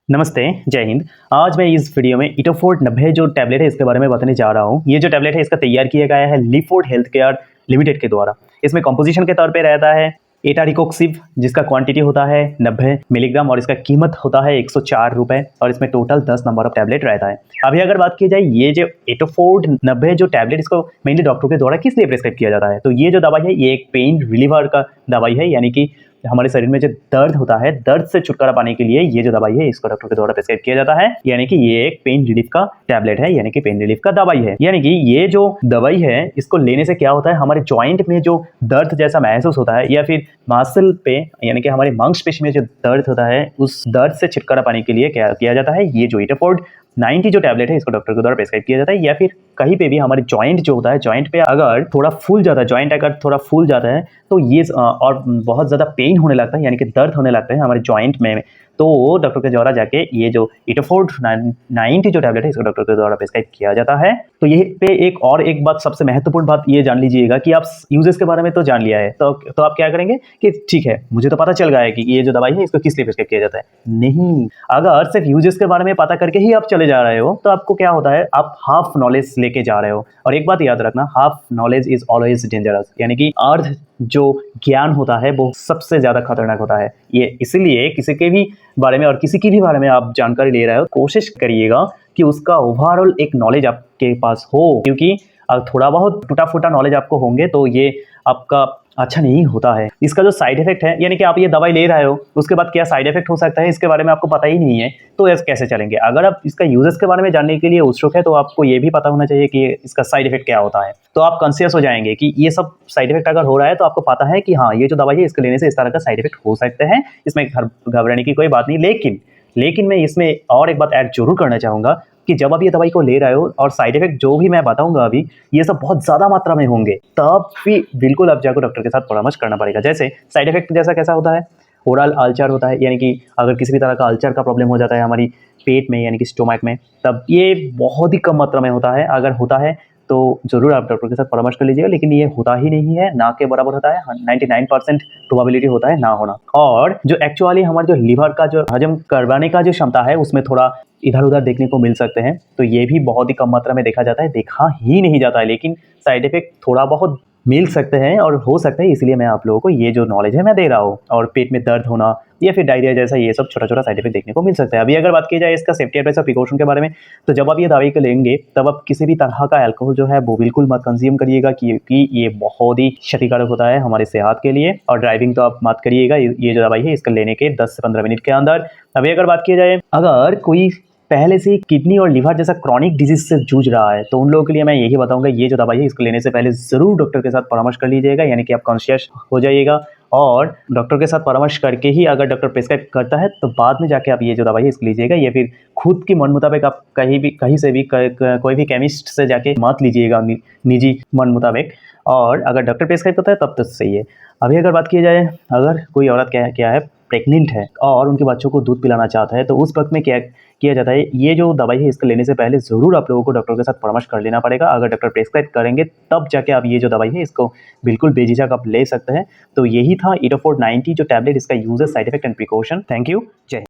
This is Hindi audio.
नमस्ते, जय हिंद। आज मैं इस वीडियो में इटोफोर्ट 90 जो टैबलेट है इसके बारे में बताने जा रहा हूँ। ये जो टैबलेट है इसका तैयार किया गया है लीफोर्ट हेल्थ केयर लिमिटेड के द्वारा। इसमें कंपोजिशन के तौर पे रहता है एटारिकोक्सिब, जिसका क्वांटिटी होता है 90 मिलीग्राम और इसका कीमत होता है 104 रुपये और इसमें टोटल 10 नंबर ऑफ टैबलेट रहता है। अभी अगर बात की जाए ये जो इटोफोर्ट 90 जो टैबलेट इसको मेनली डॉक्टर के द्वारा किस लिए प्रेस्क्राइब किया जाता है, तो ये जो दवाई है ये एक पेन रिलीवर का दवाई है, यानी कि हमारे शरीर में जो दर्द होता है, दर्द से छुटकारा पाने के लिए ये जो दवाई है इसको डॉक्टर के द्वारा प्रेस्क्राइब किया जाता है। यानी कि ये एक पेन रिलीफ का टैबलेट है, यानी कि पेन रिलीफ का दवाई है। यानी कि ये जो दवाई है इसको लेने से क्या होता है, हमारे जॉइंट में जो दर्द जैसा महसूस होता है या फिर मसल पे यानी कि हमारे मांसपेशी में जो दर्द होता है उस दर्द से छुटकारा पाने के लिए क्या किया जाता है, ये जो इटोफोर्ट 90 जो टैबलेट है इसको डॉक्टर के द्वारा प्रेस्क्राइब किया जाता है। या फिर कहीं पे भी हमारे जॉइंट जो होता है, जॉइंट पे अगर थोड़ा फूल जाता है, जॉइंट अगर थोड़ा फूल जाता है तो ये और बहुत ज़्यादा पेन होने लगता है, यानी कि दर्द होने लगता है हमारे जॉइंट में, तो डॉक्टर के द्वारा जाके ये जो इटोफोर्ट 90 जो टैबलेट है इसको डॉक्टर के द्वारा प्रेस्क्राइब किया जाता है। तो ये पे एक बात, सबसे महत्वपूर्ण बात ये जान लीजिएगा कि आप यूजेस के बारे में तो जान लिया है, तो आप क्या करेंगे कि ठीक है मुझे तो पता चल गया है कि ये जो दवाई है इसको किस लिए प्रेस्क्राइब किया जाता है। नहीं, अगर सिर्फ यूजेस के बारे में पता करके ही आप चले जा रहे हो तो आपको क्या होता है, आप हाफ नॉलेज लेके जा रहे हो। और एक बात याद रखना, half knowledge is always dangerous, यानी कि अर्ध जो ज्ञान होता है वो सबसे ज्यादा खतरनाक होता है। ये इसीलिए किसी के भी बारे में और किसी की भी बारे में आप जानकारी ले रहे हो, कोशिश करिएगा कि उसका ओवरऑल एक नॉलेज आपके पास हो, क्योंकि थोड़ा बहुत टूटा फूटा नॉलेज आपको होंगे तो ये आपका अच्छा नहीं होता है। इसका जो साइड इफेक्ट है, यानी कि आप ये दवाई ले रहे हो उसके बाद क्या साइड इफेक्ट हो सकता है इसके बारे में आपको पता ही नहीं है, तो ऐसे कैसे चलेंगे। अगर आप इसका यूजेस के बारे में जानने के लिए उत्सुक है तो आपको ये भी पता होना चाहिए कि इसका साइड इफेक्ट क्या होता है, तो आप कॉन्शियस हो जाएंगे कि ये सब साइड इफेक्ट अगर हो रहा है तो आपको पता है कि हाँ ये जो दवाई है इसके लेने से इस तरह का साइड इफेक्ट हो सकते हैं। इसमें घबराने की कोई बात नहीं। लेकिन मैं इसमें और एक बात ऐड जरूर करना चाहूँगा कि जब आप ये दवाई को ले रहे हो और साइड इफेक्ट जो भी मैं बताऊंगा अभी ये सब बहुत ज़्यादा मात्रा में होंगे, तब भी बिल्कुल आप जाकर डॉक्टर के साथ परामर्श करना पड़ेगा। जैसे साइड इफेक्ट जैसा कैसा होता है, ओरल अल्सर होता है, यानी कि अगर किसी भी तरह का अल्सर का प्रॉब्लम हो जाता है हमारी पेट में यानी कि स्टोमक में, तब ये बहुत ही कम मात्रा में होता है। अगर होता है तो ज़रूर आप डॉक्टर के साथ परामर्श कर लीजिएगा, लेकिन ये होता ही नहीं है, ना के बराबर होता है। 99% प्रोबेबिलिटी होता है ना होना। और जो एक्चुअली हमारे जो लीवर का जो हजम करवाने का जो क्षमता है उसमें थोड़ा इधर उधर देखने को मिल सकते हैं, तो ये भी बहुत ही कम मात्रा में देखा जाता है, देखा ही नहीं जाता है, लेकिन साइड इफेक्ट थोड़ा बहुत मिल सकते हैं और हो सकता है, इसलिए मैं आप लोगों को ये जो नॉलेज है मैं दे रहा हूँ। और पेट में दर्द होना या फिर डायरिया जैसा ये सब छोटा छोटा साइड इफेक्ट देखने को मिल सकता है। अभी अगर बात की जाए इसका सेफ्टी एडवाइस और प्रिकॉशन के बारे में, तो जब आप ये दवाई को लेंगे तब आप किसी भी तरह का अल्कोहल जो है वो बिल्कुल मत कंज्यूम करिएगा, क्योंकि ये बहुत ही क्षतिकारक होता है हमारे सेहत के लिए। और ड्राइविंग तो आप मत करिएगा ये जो दवाई है इसका लेने के 10 से 15 मिनट के अंदर। अभी अगर बात की जाए, अगर कोई पहले से किडनी और लिवर जैसा क्रॉनिक डिजीज से जूझ रहा है तो उन लोगों के लिए मैं यही बताऊंगा, ये जो दवाई है इसको लेने से पहले जरूर डॉक्टर के साथ परामर्श कर लीजिएगा, यानी कि आप कॉन्शियस हो जाइएगा। और डॉक्टर के साथ परामर्श करके ही अगर डॉक्टर प्रेस्क्राइब करता है तो बाद में जाके आप ये जो दवाई है इसको लीजिएगा, या फिर खुद की मन मुताबिक आप कहीं से भी कोई भी केमिस्ट से जाके मत लीजिएगा निजी मन मुताबिक। और अगर डॉक्टर प्रेस्क्राइब करता है तब तो सही है। अभी अगर बात की जाए, अगर कोई औरत क्या है प्रेग्नेंट है और उनके बच्चों को दूध पिलाना चाहता है तो उस वक्त में क्या किया जाता है, ये जो दवाई है इसको लेने से पहले ज़रूर आप लोगों को डॉक्टर के साथ परामर्श कर लेना पड़ेगा। अगर डॉक्टर प्रेस्क्राइब करेंगे तब जाके आप ये जो दवाई है इसको बिल्कुल बेझिझक आप ले सकते हैं। तो यही था इटोफोर्ट 90 जो टैबलेट, इसका uses, side effect and precaution. Thank you, जय हिंद।